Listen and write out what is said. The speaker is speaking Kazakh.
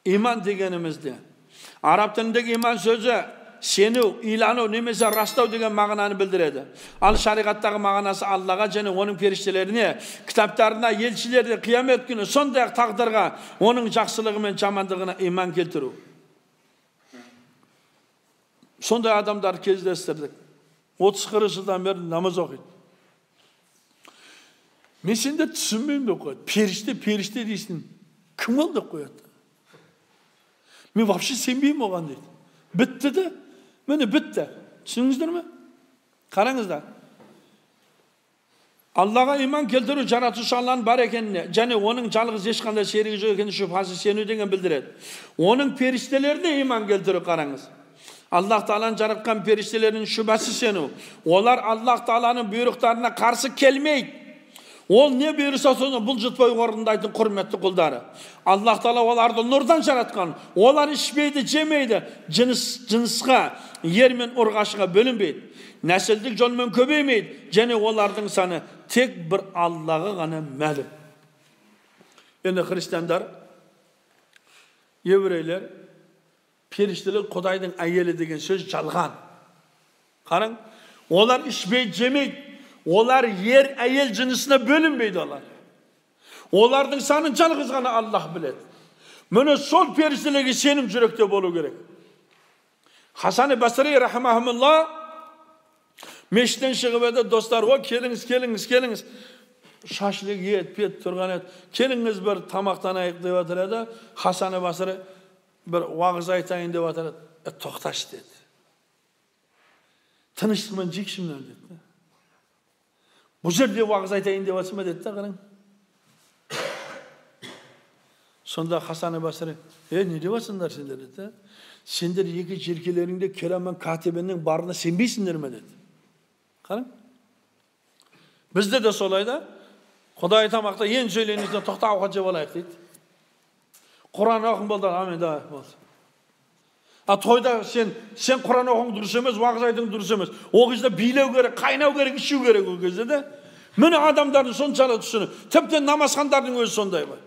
İman degenimizde. Arap tilindeki iman sözü senu, ilanu, nemese rastao degen mağananı bildiredi. Al şariqattagi mağanası Allah'a және onun periştelerine, kitaplarına, elçilerine, kıyamet günü, sonday taqdirga, onun жақсылығы мен жамандығына iman keltiru. Sonday adamlar кездестірдік. 30-40 жылдан бері намаз оқиды. Мен сенде түсінбеймін деп қояды. Періште дейсің. Кім ол деп қояды. Мен вообще сенбеймін оған дейді. Бітті де. Міне бітті. Түсініңіздер ме? Қараңыздар. Allah'a iman keltiru жаратушы Allah'ın бар екеніне, және оның жалғыз ешқандай серігі жоқ екеніне шүбһасыз сену деген білдіреді. Оның періштелеріне iman келтіру қараңыз. Allah Teala'nın жаратқан періштелерinin şüphesiz senu. Onlar Allah Teala'nın buyruqlarına karşı kelmeydi. Ol ne buyursa soну бұлжытпай орындайтын құрметті құлдары. Allah Teala оларды нұрдан жаратқан. Олар ішпейді, жемейді. Жынысқа, ер мен ұрғашыға бөлінбейді. Нәсілдік жолмен көбеймейді. Және олардың саны тек бір Allah'a ғана мәлім. Енді христиандар, еврейлер, періштелер Құдайдың әйелі деген сөз жалған. Қарың, олар ішпейді, жемейді. Olar yer ayel cinsine bölünmeydi olar. Olardın sanın жалғыз ғана Allah biledi. Mene sol periştelegi senin yürekte bolu gerek. Hasan-ı Basri rahimahullah meşten шығып еді dostlar, o kelіңіз. Şaşlık yet, pet turgan et. Kelіңіз bir tamaqtanayıq деп atır еді. Hasan-ı Basri bir vağız aytayın деп atır еді. Toqtaş dedi. Tınıştırman jekşimler dedi. Bu жерде вағыз айтайын деп жатсың ба деді да, қараң. Сонда Хасан-ы Басри, не деп жатсыңдар сендер деді. Сендер екі жеркелеріңде Керам мен Катибенің барына сенбейсіңдер ме деді. Қараң. Бізде де солай да. Құдай тамақта ең сөйлейінізден тоқта ауқат жеп алайық дейді. Құран оқың болды, амин да болды. Тойда сен Құран оқың дұрыс емес, уағыз айтың дұрыс емес. О кезде билеу керек, қайнау керек, ішу керек ол кезде де. Міне адамдардың соншалық түсіні. Тіптен намазхандардың өзі сондай бар.